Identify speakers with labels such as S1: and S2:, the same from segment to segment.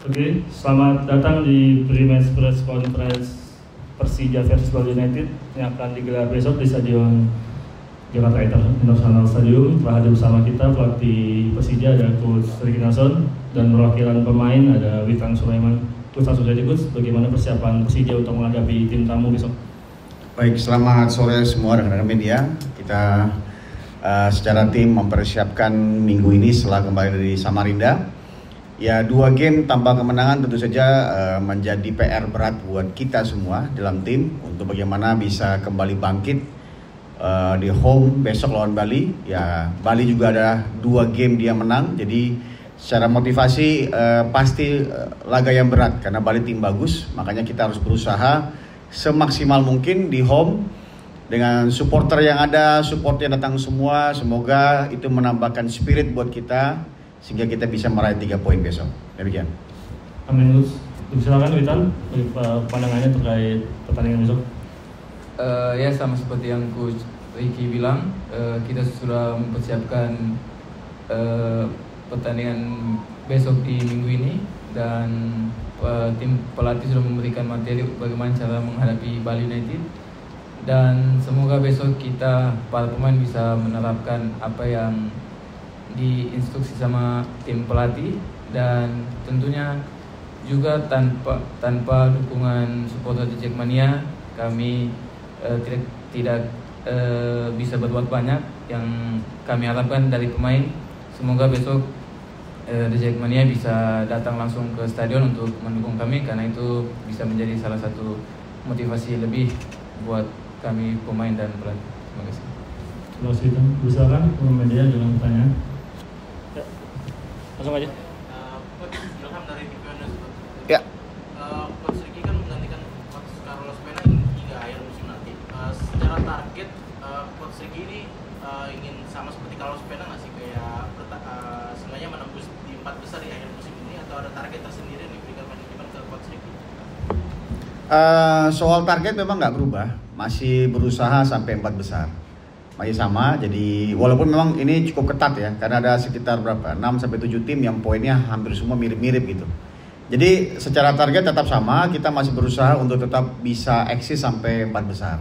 S1: Oke, selamat datang di pre-match press conference Persija versus Bali United yang akan digelar besok di Stadion Jakarta International Stadium. Telah hadir bersama kita pelatih Persija ada Coach Ricky Nelson dan perwakilan pemain ada Witan Sulaiman. Coach langsung saja Coach, bagaimana persiapan Persija untuk menghadapi tim tamu besok?
S2: Baik, selamat sore semua rekan-rekan media. Kita secara tim mempersiapkan minggu ini setelah kembali dari Samarinda. Ya, 2 game tanpa kemenangan tentu saja menjadi PR berat buat kita semua dalam tim untuk bagaimana bisa kembali bangkit di home besok lawan Bali. Ya, Bali juga ada 2 game dia menang, jadi secara motivasi pasti laga yang berat karena Bali tim bagus, makanya kita harus berusaha semaksimal mungkin di home dengan supporter yang ada, supportnya datang semua, semoga itu menambahkan spirit buat kita sehingga kita bisa meraih 3 poin besok. Demikian.
S1: Amin Coach. Silakan Witan, pandangannya terkait pertandingan besok.
S3: Ya sama seperti yang Coach Ricky bilang, kita sudah mempersiapkan pertandingan besok di minggu ini dan tim pelatih sudah memberikan materi bagaimana cara menghadapi Bali United dan semoga besok kita para pemain bisa menerapkan apa yang diinstruksi sama tim pelatih dan tentunya juga tanpa dukungan supporter Jackmania kami tidak bisa berbuat banyak. Yang kami harapkan dari pemain, semoga besok The Jackmania bisa datang langsung ke stadion untuk mendukung kami karena itu bisa menjadi salah satu motivasi lebih buat kami pemain dan pelatih. Terima kasih.
S1: Terima kasih Witan. Silakan media dengan pertanyaan. Langsung aja.
S4: Coach Ilham dari TV News.
S2: Ya.
S4: Coach Ricky kan menggantikan Coach Carlos Pena hingga akhir musim nanti. Secara target, Coach Ricky ini ingin sama seperti Carlos Pena nggak sih, kayak sengaja menembus di 4 besar di akhir musim ini, atau ada target tersendiri yang diberikan manajemen ke Coach Ricky?
S2: Soal target memang nggak berubah, masih berusaha sampai 4 besar. Masih sama, jadi walaupun memang ini cukup ketat ya, karena ada sekitar berapa, 6-7 tim yang poinnya hampir semua mirip-mirip gitu. Jadi secara target tetap sama, kita masih berusaha untuk tetap bisa eksis sampai 4 besar.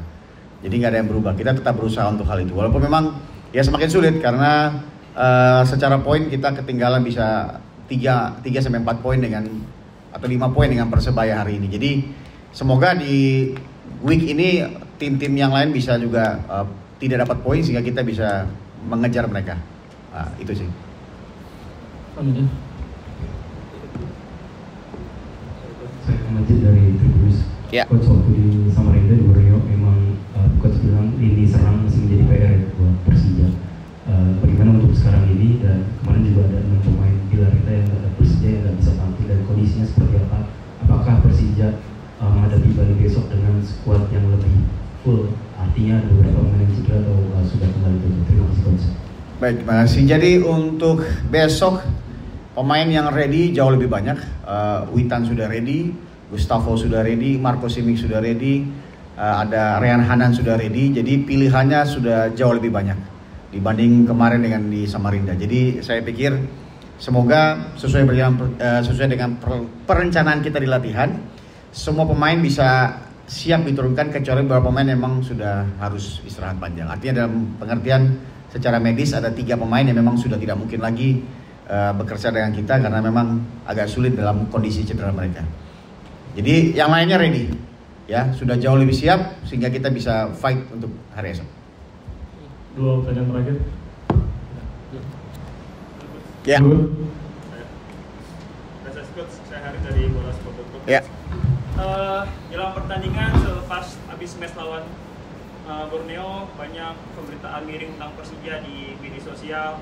S2: Jadi nggak ada yang berubah, kita tetap berusaha untuk hal itu. Walaupun memang ya semakin sulit karena secara poin kita ketinggalan bisa 3-4 poin dengan, atau 5 poin dengan Persebaya hari ini. Jadi semoga di week ini tim-tim yang lain bisa juga tidak dapat poin sehingga kita bisa mengejar mereka. Itu sih.
S1: Amin.
S5: Saya Majid dari Tribunnews.
S2: Ya.
S5: Coach, waktu di Samarinda di Borneo memang Coach bilang lini serang masih menjadi PR ya buat Persija. Bagaimana untuk sekarang ini, dan kemarin juga ada 6 pemain pilar kita yang ada Persija yang nggak bisa tampil, dan kondisinya seperti apa? Apakah Persija menghadapi Bali besok dengan skuad yang lebih full? Artinya ada beberapa pemain yang cedera atau sudah kembali ke. Terima kasih Coach.
S2: Baik, terima kasih. Jadi untuk besok pemain yang ready jauh lebih banyak. Witan sudah ready, Gustavo sudah ready, Marco Simic sudah ready, ada Rehan Hanan sudah ready. Jadi pilihannya sudah jauh lebih banyak dibanding kemarin dengan di Samarinda. Jadi saya pikir semoga sesuai dengan perencanaan kita di latihan, semua pemain bisa siap diturunkan kecuali beberapa pemain memang sudah harus istirahat panjang. Artinya dalam pengertian secara medis ada 3 pemain yang memang sudah tidak mungkin lagi bekerja dengan kita karena memang agak sulit dalam kondisi cedera mereka. Jadi yang lainnya ready, ya sudah jauh lebih siap sehingga kita bisa fight untuk hari esok.
S1: 2 pertanyaan terakhir.
S2: Ya.
S6: Saya Haris dari Bola Sport.com.
S2: Ya.
S6: Jelang pertandingan selepas habis match lawan Borneo, banyak pemberitaan miring tentang Persija di media sosial,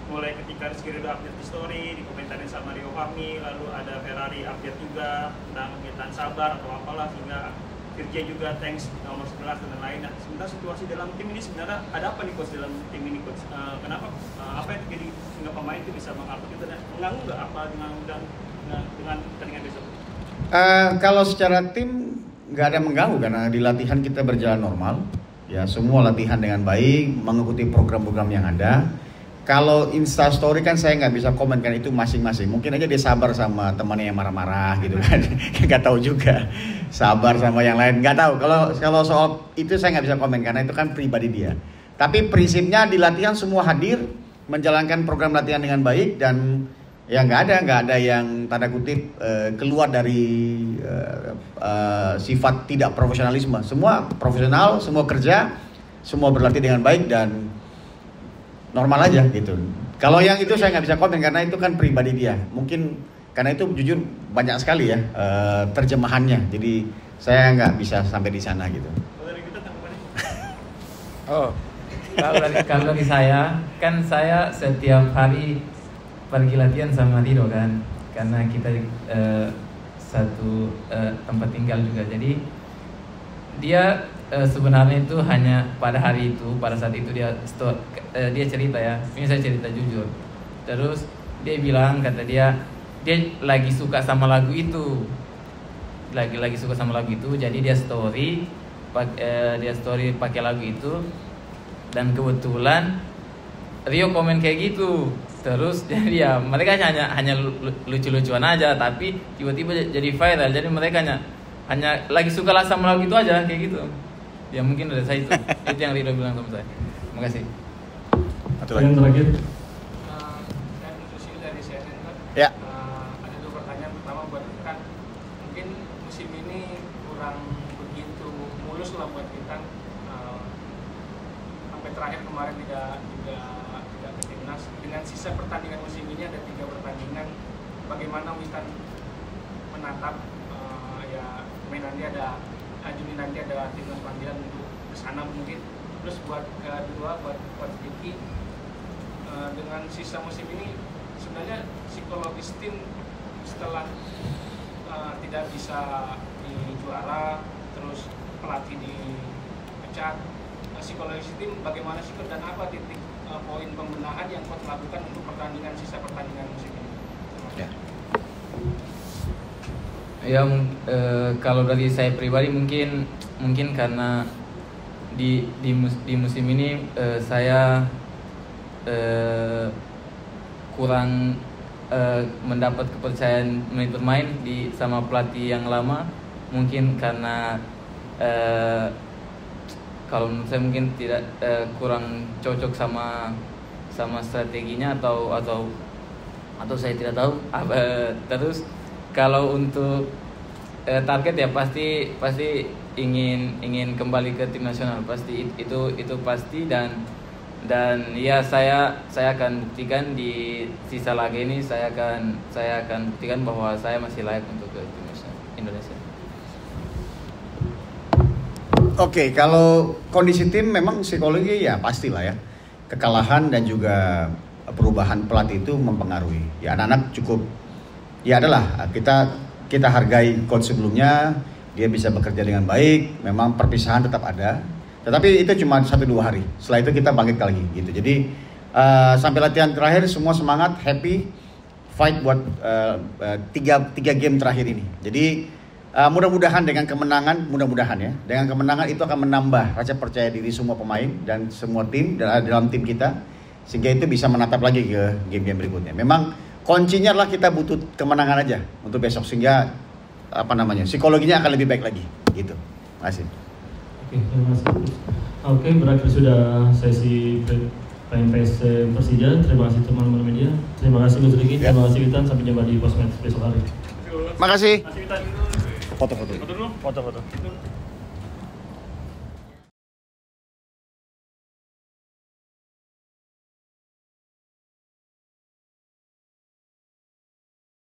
S6: mulai ketika Rizky Ridho update di story, dikomentarin sama Rio Fahmi, lalu ada Ferrari update juga tentang permintaan sabar atau apalah, sehingga Firja juga thanks nomor 11 dan lain-lain. Nah, sementara situasi dalam tim ini sebenarnya ada apa nih Coach dalam tim ini Coach? Kenapa apa yang terjadi sehingga pemain itu bisa mengupdate itu, dan mengganggu nggak apa dengan pertandingan besok?
S2: Kalau secara tim nggak ada mengganggu karena di latihan kita berjalan normal, ya semua latihan dengan baik, mengikuti program-program yang ada. Kalau Insta Story kan saya nggak bisa komen kan, itu masing-masing. Mungkin aja dia sabar sama temannya yang marah-marah gitu kan. Nggak tahu juga. Sabar sama yang lain, nggak tahu. Kalau soal itu saya nggak bisa komen karena itu kan pribadi dia. Tapi prinsipnya di latihan semua hadir, menjalankan program latihan dengan baik, dan ya nggak ada yang tanda kutip keluar dari sifat tidak profesionalisme. Semua profesional, semua kerja, semua berlatih dengan baik dan normal aja gitu. Kalau yang itu saya nggak bisa komen karena itu kan pribadi dia. Mungkin karena itu jujur banyak sekali ya terjemahannya. Jadi saya nggak bisa sampai di sana gitu.
S3: Oh, kalau dari saya kan saya setiap hari pergi latihan sama Rido kan, karena kita satu tempat tinggal juga. Jadi dia sebenarnya itu hanya pada hari itu, pada saat itu dia cerita ya, ini saya cerita jujur. Terus dia bilang, kata dia lagi suka sama lagu itu, lagi suka sama lagu itu, jadi dia story pakai lagu itu, dan kebetulan Rio komen kayak gitu. Terus jadi ya mereka hanya lucu-lucuan aja, tapi tiba-tiba jadi viral. Jadi mereka hanya lagi suka lah sama lagu itu aja kayak gitu. Ya mungkin dari saya itu yang Rido bilang sama saya. Terima kasih.
S1: Yang terakhir.
S7: Dan Susi dari CNN kan.
S2: Ya.
S7: Ada dua pertanyaan. Pertama buat kan, mungkin musim ini kurang begitu mulus lah buat kita. Sampai terakhir kemarin tidak ke timnas. Dengan sisa pertandingan musim ini ada 3 pertandingan. Bagaimana Witan menatap ya nanti ada Juni nanti ada timnas panggilan untuk kesana mungkin. Terus buat kedua buat Vicky, dengan sisa musim ini sebenarnya psikologis tim setelah tidak bisa di juara, terus pelatih dipecat, psikologis tim bagaimana sih, dan apa titik poin pembenahan yang coach lakukan untuk sisa pertandingan musim ini?
S3: Ya, kalau dari saya pribadi mungkin karena di musim ini saya kurang mendapat kepercayaan menit bermain sama pelatih yang lama. Mungkin karena kalau menurut saya mungkin tidak kurang cocok sama strateginya atau saya tidak tahu. Terus kalau untuk target ya pasti ingin kembali ke tim nasional, pasti itu pasti, dan ya saya akan buktikan di sisa laga ini, saya akan buktikan bahwa saya masih layak untuk ke tim nasional Indonesia.
S2: Oke, kalau kondisi tim memang psikologi ya pastilah ya. Kekalahan dan juga perubahan pelatih itu mempengaruhi. Ya anak-anak cukup, ya adalah kita hargai coach sebelumnya, dia bisa bekerja dengan baik. Memang perpisahan tetap ada, tetapi itu cuma 1-2 hari. Setelah itu kita bangkit lagi gitu. Jadi sampai latihan terakhir semua semangat, happy, fight buat 3 game terakhir ini. Jadi mudah-mudahan dengan kemenangan, dengan kemenangan itu akan menambah rasa percaya diri semua pemain dan semua tim dalam tim kita, sehingga itu bisa menatap lagi ke game-game berikutnya. Memang kuncinya adalah kita butuh kemenangan aja untuk besok, sehingga psikologinya akan lebih baik lagi gitu. Terima kasih.
S1: Oke, terima kasih. Oke, berakhir sudah sesi PMPS Persija. Terima kasih teman-teman media. Terima kasih Gus Riki. Terima kasih Witan. Sampai jumpa di Postmatch besok hari.
S2: Terima kasih.
S6: Masih Witan.
S2: Foto-foto.
S6: Foto dulu.
S1: Foto-foto.